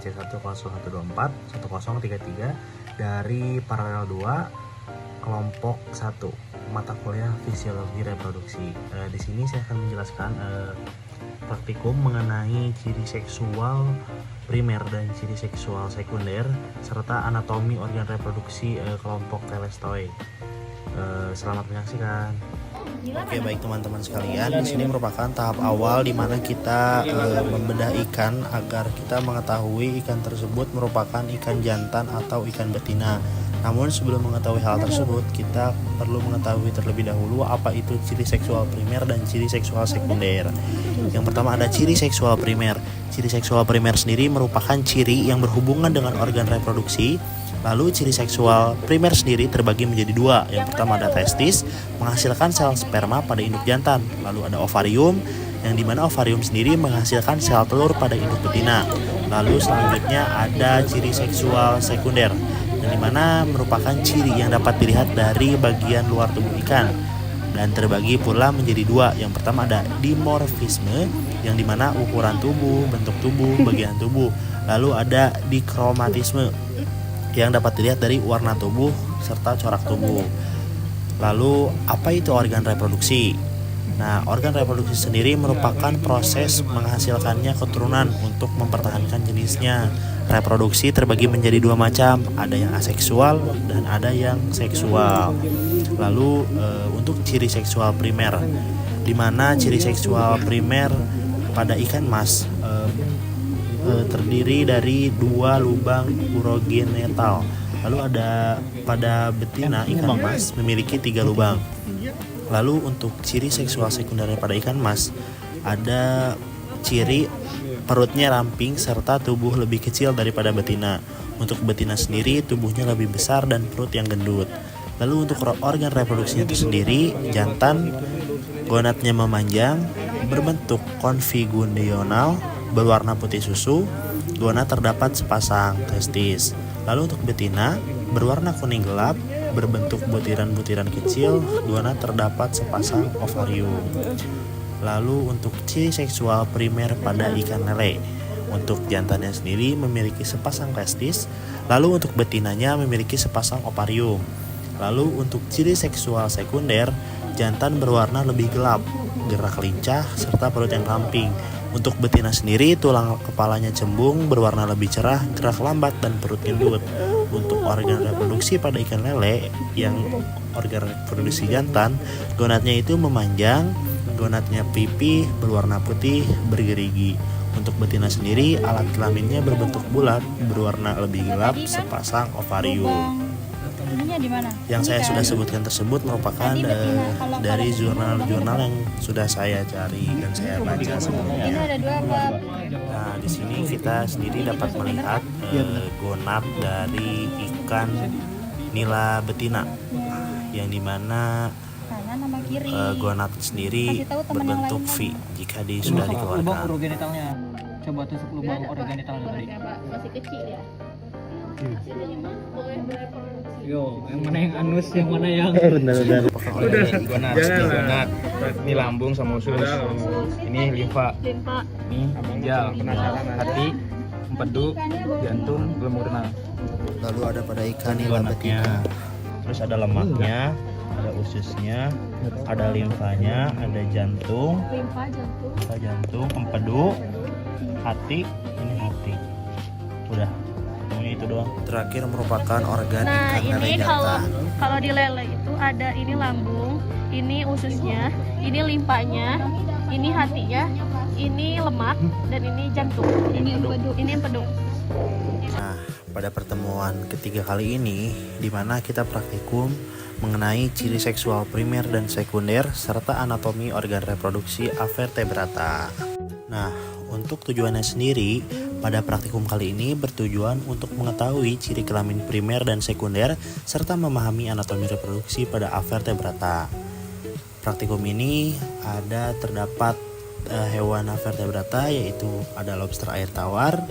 C10124 1033 dari paralel 2 kelompok 1 mata kuliah fisiologi reproduksi. Di sini saya akan menjelaskan praktikum mengenai ciri seksual primer dan ciri seksual sekunder serta anatomi organ reproduksi kelompok telestoi. Selamat menyaksikan. Oke, baik teman-teman sekalian, di sini merupakan tahap awal di mana kita membedah ikan agar kita mengetahui ikan tersebut merupakan ikan jantan atau ikan betina. Namun sebelum mengetahui hal tersebut, kita perlu mengetahui terlebih dahulu apa itu ciri seksual primer dan ciri seksual sekunder. Yang pertama ada ciri seksual primer. Ciri seksual primer sendiri merupakan ciri yang berhubungan dengan organ reproduksi. Lalu ciri seksual primer sendiri terbagi menjadi dua. Yang pertama ada testis, menghasilkan sel sperma pada induk jantan. Lalu ada ovarium, yang dimana ovarium sendiri menghasilkan sel telur pada induk betina. Lalu selanjutnya ada ciri seksual sekunder, yang dimana merupakan ciri yang dapat dilihat dari bagian luar tubuh ikan dan terbagi pula menjadi dua. Yang pertama ada dimorfisme, yang dimana ukuran tubuh, bentuk tubuh, bagian tubuh. Lalu ada dikromatisme, yang dapat dilihat dari warna tubuh serta corak tubuh. Lalu apa itu organ reproduksi? Nah, organ reproduksi sendiri merupakan proses menghasilkannya keturunan untuk mempertahankan jenisnya. Reproduksi terbagi menjadi dua macam, ada yang aseksual dan ada yang seksual. Lalu untuk ciri seksual primer, di mana ciri seksual primer pada ikan mas terdiri dari dua lubang urogenital. Lalu ada pada betina ikan mas memiliki 3 lubang. Lalu untuk ciri seksual sekunder pada ikan mas ada ciri perutnya ramping serta tubuh lebih kecil daripada betina. Untuk betina sendiri tubuhnya lebih besar dan perut yang gendut. Lalu untuk organ reproduksinya itu sendiri, jantan gonadnya memanjang, berbentuk konfigurasional, berwarna putih susu, gonad terdapat sepasang testis. Lalu untuk betina, berwarna kuning gelap, berbentuk butiran-butiran kecil, gonad terdapat sepasang ovarium. Lalu untuk ciri seksual primer pada ikan lele, untuk jantannya sendiri memiliki sepasang testis, lalu untuk betinanya memiliki sepasang ovarium. Lalu untuk ciri seksual sekunder, jantan berwarna lebih gelap, gerak lincah, serta perut yang ramping. Untuk betina sendiri, tulang kepalanya cembung, berwarna lebih cerah, gerak lambat, dan perut gendut. Untuk organ reproduksi pada ikan lele, yang organ reproduksi jantan, gonadnya itu memanjang, gonadnya pipih, berwarna putih, bergerigi. Untuk betina sendiri, alat kelaminnya berbentuk bulat, berwarna lebih gelap, sepasang ovarium. Yang saya sudah sebutkan tersebut merupakan dari jurnal-jurnal yang sudah saya cari dan saya baca sebelumnya. Nah, di sini kita sendiri dapat melihat gonad dari ikan nila betina, yang dimana gonad sendiri berbentuk V jika sudah dikeluarkan. Coba tusuk lubang orogenitalnya tadi. Masih kecil ya. Yo, yang mana yang anus, yang mana yang Benar-benar. Udah, gonad. Ini lambung sama usus. Ini limfa. Ini ginjal, hati, empedu, jantung, gelembung renang. Lalu ada pada ikan nila betina. Terus ada lemaknya, ada ususnya, ada limfanya, ada jantung, empedu, hati, ini hati. Udah, semuanya itu doang. Terakhir merupakan organ Nah, ikan lele ini jantan. kalau di lele itu ada ini lambung, ini ususnya, ini limfanya, ini hatinya, ini lemak, dan ini jantung. Ini empedu. Nah, pada pertemuan ketiga kali ini, di mana kita praktikum mengenai ciri seksual primer dan sekunder serta anatomi organ reproduksi avertebrata. Nah, untuk tujuannya sendiri, pada praktikum kali ini bertujuan untuk mengetahui ciri kelamin primer dan sekunder serta memahami anatomi reproduksi pada avertebrata. Praktikum ini terdapat hewan avertebrata, yaitu ada lobster air tawar,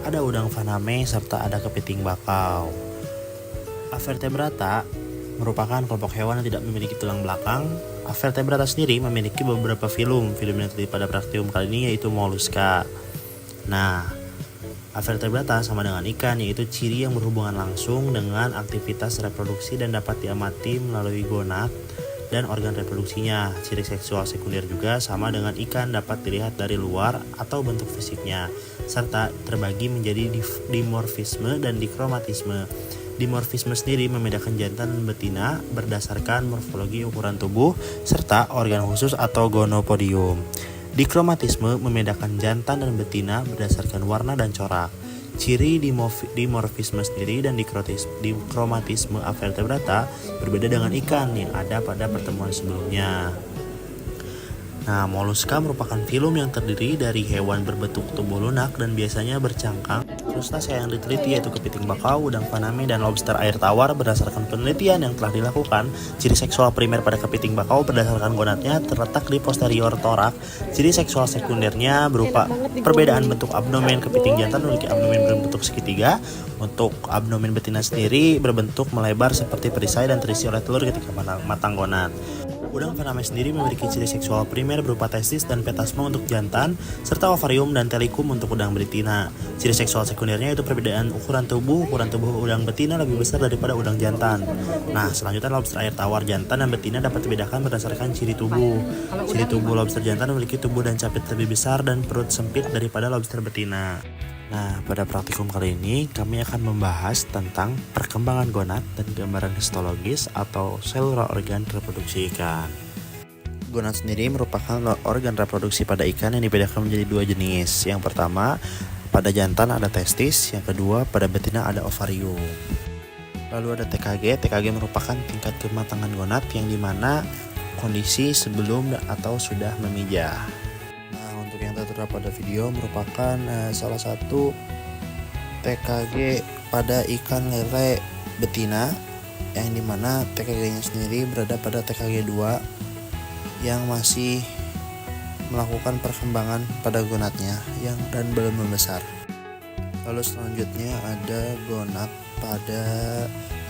ada udang faname, serta ada kepiting bakau. Avertebrata merupakan kelompok hewan yang tidak memiliki tulang belakang. Avertebrata sendiri memiliki beberapa filum. Filum yang terjadi pada praktikum kali ini yaitu moluska. Nah, Avertebrata sama dengan ikan, yaitu ciri yang berhubungan langsung dengan aktivitas reproduksi dan dapat diamati melalui gonad dan organ reproduksinya. Ciri seksual sekunder juga sama dengan ikan, dapat dilihat dari luar atau bentuk fisiknya, serta terbagi menjadi dimorfisme dan dikromatisme. Dimorfisme sendiri membedakan jantan dan betina berdasarkan morfologi ukuran tubuh serta organ khusus atau gonopodium. Dikromatisme membedakan jantan dan betina berdasarkan warna dan corak. Ciri dimorfisme sendiri dan dikromatisme avertebrata berbeda dengan ikan yang ada pada pertemuan sebelumnya. Nah, moluska merupakan filum yang terdiri dari hewan berbentuk tubuh lunak dan biasanya bercangkang. Krustacea yang diteliti yaitu kepiting bakau, udang faname, dan lobster air tawar. Berdasarkan penelitian yang telah dilakukan, ciri seksual primer pada kepiting bakau berdasarkan gonadnya terletak di posterior torak. Ciri seksual sekundernya berupa perbedaan bentuk abdomen. Kepiting jantan memiliki abdomen berbentuk segitiga. Untuk abdomen betina sendiri berbentuk melebar seperti perisai dan terisi oleh telur ketika matang gonad. Udang faname sendiri memiliki ciri seksual primer berupa testis dan petasma untuk jantan, serta ovarium dan telikum untuk udang betina. Ciri seksual sekundernya itu perbedaan ukuran tubuh. Ukuran tubuh udang betina lebih besar daripada udang jantan. Nah, selanjutnya lobster air tawar jantan dan betina dapat dibedakan berdasarkan ciri tubuh. Ciri tubuh lobster jantan memiliki tubuh dan capit lebih besar dan perut sempit daripada lobster betina. Nah, pada praktikum kali ini kami akan membahas tentang perkembangan gonad dan gambaran histologis atau selular organ reproduksi ikan. Gonad sendiri merupakan organ reproduksi pada ikan yang dibedakan menjadi dua jenis. Yang pertama, pada jantan ada testis, yang kedua pada betina ada ovarium. Lalu ada TKG. TKG merupakan tingkat kematangan gonad yang dimana kondisi sebelum atau sudah memijah. Yang tertera pada video merupakan salah satu TKG pada ikan lele betina, yang dimana TKG-nya sendiri berada pada TKG 2 yang masih melakukan perkembangan pada gonadnya dan belum membesar. Lalu selanjutnya ada gonad pada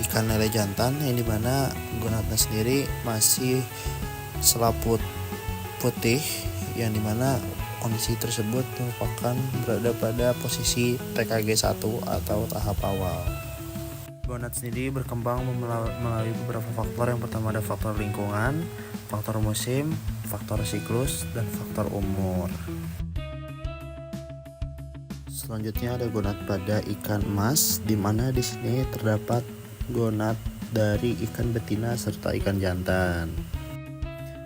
ikan lele jantan, yang dimana gonadnya sendiri masih selaput putih, yang dimana kondisi tersebut merupakan berada pada posisi TKG 1 atau tahap awal. Gonad sendiri berkembang melalui beberapa faktor. Yang pertama ada faktor lingkungan, faktor musim, faktor siklus, dan faktor umur. Selanjutnya ada gonad pada ikan emas, di mana di sini terdapat gonad dari ikan betina serta ikan jantan.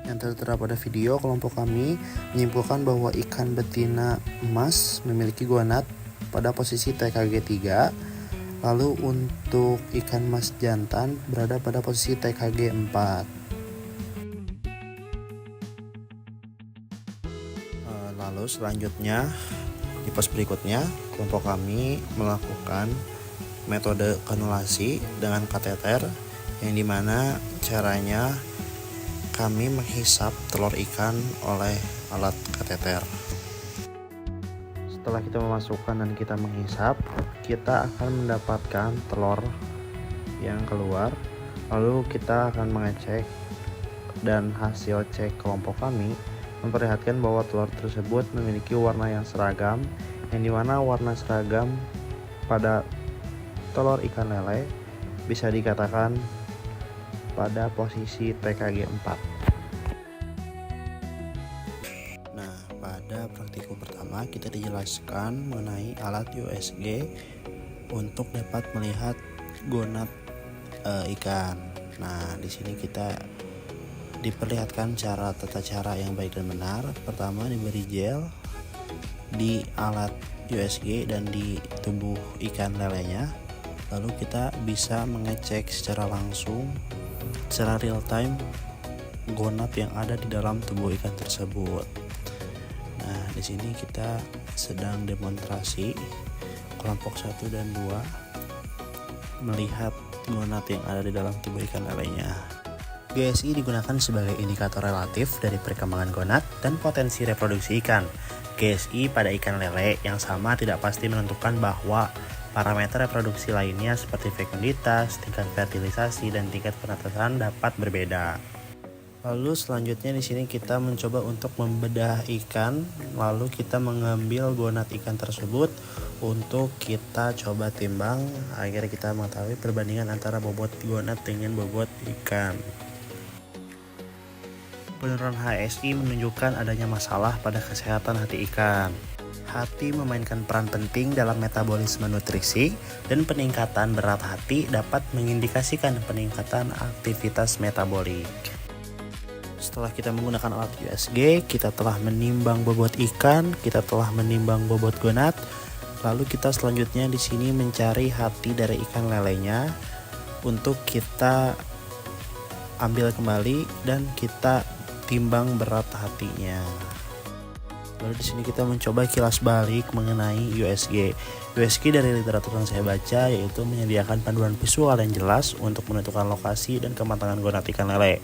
Yang tertera pada video, kelompok kami menyimpulkan bahwa ikan betina emas memiliki gonad pada posisi TKG 3, lalu untuk ikan emas jantan berada pada posisi TKG 4. Lalu selanjutnya di pos berikutnya, kelompok kami melakukan metode kanulasi dengan kateter, yang dimana caranya kami menghisap telur ikan oleh alat kateter. Setelah kita memasukkan dan kita menghisap, kita akan mendapatkan telur yang keluar. Lalu kita akan mengecek, dan hasil cek kelompok kami memperlihatkan bahwa telur tersebut memiliki warna yang seragam, yang dimana warna seragam pada telur ikan lele bisa dikatakan pada posisi TKG 4. Nah, pada praktikum pertama kita dijelaskan mengenai alat USG untuk dapat melihat gonad ikan. Nah, di sini kita diperlihatkan tata cara yang baik dan benar. Pertama, diberi gel di alat USG dan di tubuh ikan lelenya. Lalu kita bisa mengecek secara langsung, secara real time, gonad yang ada di dalam tubuh ikan tersebut. Nah, di sini kita sedang demonstrasi kelompok 1 dan 2 melihat gonad yang ada di dalam tubuh ikan lelenya. GSI digunakan sebagai indikator relatif dari perkembangan gonad dan potensi reproduksi ikan. GSI pada ikan lele yang sama tidak pasti menentukan bahwa parameter reproduksi lainnya seperti fekunditas, tingkat fertilisasi, dan tingkat penetesan dapat berbeda. Lalu selanjutnya di sini kita mencoba untuk membedah ikan, lalu kita mengambil gonat ikan tersebut untuk kita coba timbang agar kita mengetahui perbandingan antara bobot gonat dengan bobot ikan. Penurunan HSI menunjukkan adanya masalah pada kesehatan hati ikan. Hati memainkan peran penting dalam metabolisme nutrisi dan peningkatan berat hati dapat mengindikasikan peningkatan aktivitas metabolik. Setelah kita menggunakan alat USG, kita telah menimbang bobot ikan, kita telah menimbang bobot gonat. Lalu kita selanjutnya di sini mencari hati dari ikan lelenya untuk kita ambil kembali dan kita timbang berat hatinya. Lalu di sini kita mencoba kilas balik mengenai USG. USG dari literatur yang saya baca yaitu menyediakan panduan visual yang jelas untuk menentukan lokasi dan kematangan gonat ikan lele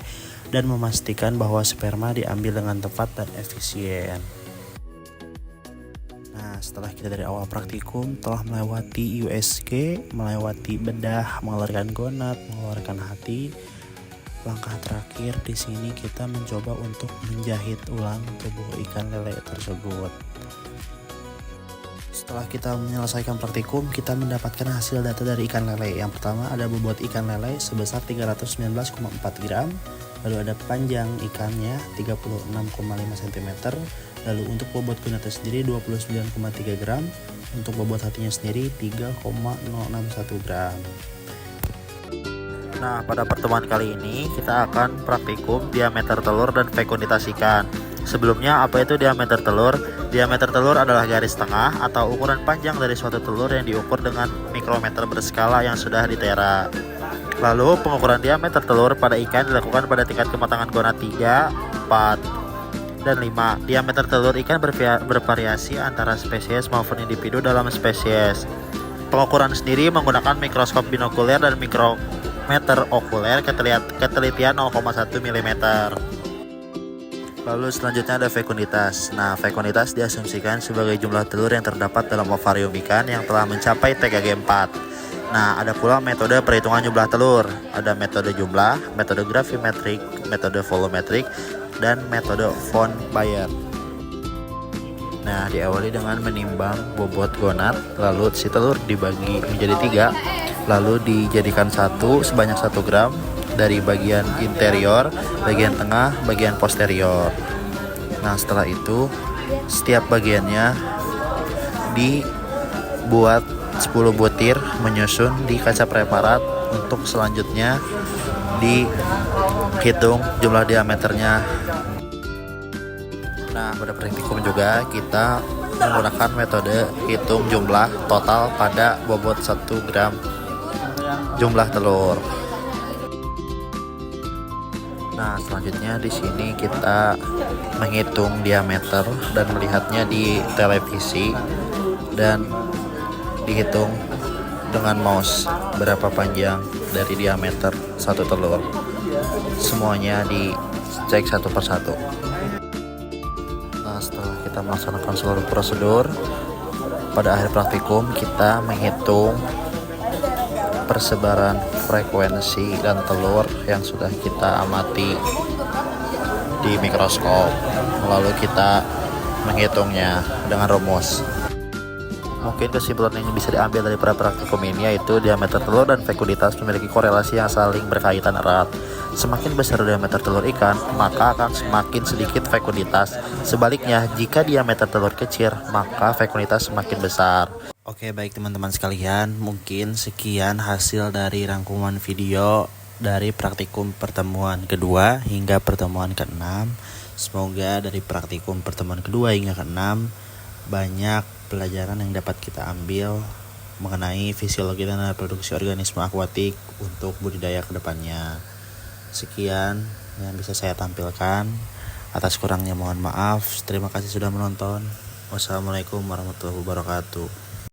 dan memastikan bahwa sperma diambil dengan tepat dan efisien. Nah, setelah kita dari awal praktikum telah melewati USG, melewati bedah, mengeluarkan gonat, mengeluarkan hati. Langkah terakhir di sini kita mencoba untuk menjahit ulang tubuh ikan lele tersebut. Setelah kita menyelesaikan praktikum, kita mendapatkan hasil data dari ikan lele. Yang pertama ada bobot ikan lele sebesar 319,4 gram. Lalu ada panjang ikannya 36,5 cm. Lalu untuk bobot gonatnya sendiri 29,3 gram. Untuk bobot hatinya sendiri 3,061 gram. Nah, pada pertemuan kali ini kita akan praktikum diameter telur dan fekunditas ikan. Sebelumnya, apa itu diameter telur? Diameter telur adalah garis tengah atau ukuran panjang dari suatu telur yang diukur dengan mikrometer berskala yang sudah ditera. Lalu, pengukuran diameter telur pada ikan dilakukan pada tingkat kematangan gonat 3, 4, dan 5. Diameter telur ikan bervariasi antara spesies maupun individu dalam spesies. Pengukuran sendiri menggunakan mikroskop binokuler dan mikrometer okuler ketelitian 0,1 mm. Lalu selanjutnya ada fekunditas. Nah, fekunditas diasumsikan sebagai jumlah telur yang terdapat dalam ovarium ikan yang telah mencapai TKG 4. Nah, ada pula metode perhitungan jumlah telur. Ada metode jumlah, metode gravimetrik, metode volumetrik, dan metode von Bayer. Nah, diawali dengan menimbang bobot gonat, lalu si telur dibagi menjadi 3, lalu dijadikan sebanyak 1 gram dari bagian interior, bagian tengah, bagian posterior. Nah, setelah itu setiap bagiannya dibuat 10 butir menyusun di kaca preparat untuk selanjutnya dihitung jumlah diameternya. Nah, pada praktikum juga kita menggunakan metode hitung jumlah total pada bobot 1 gram jumlah telur. Nah, selanjutnya di sini kita menghitung diameter dan melihatnya di televisi dan dihitung dengan mouse berapa panjang dari diameter satu telur. Semuanya dicek satu persatu. Nah, setelah kita melaksanakan seluruh prosedur, pada akhir praktikum kita menghitung persebaran frekuensi dan telur yang sudah kita amati di mikroskop. Lalu kita menghitungnya dengan rumus. Mungkin kesimpulan yang bisa diambil dari praktikum ini yaitu diameter telur dan fekunditas memiliki korelasi yang saling berkaitan erat. Semakin besar diameter telur ikan, maka akan semakin sedikit fekunditas. Sebaliknya, jika diameter telur kecil, maka fekunditas semakin besar. Oke, baik teman-teman sekalian, mungkin sekian hasil dari rangkuman video dari praktikum pertemuan kedua hingga pertemuan ke-6. Semoga dari praktikum pertemuan kedua hingga ke-6 banyak pelajaran yang dapat kita ambil mengenai fisiologi dan reproduksi organisme akuatik untuk budidaya kedepannya. Sekian yang bisa saya tampilkan. Atas kurangnya mohon maaf. Terima kasih sudah menonton. Wassalamualaikum warahmatullahi wabarakatuh.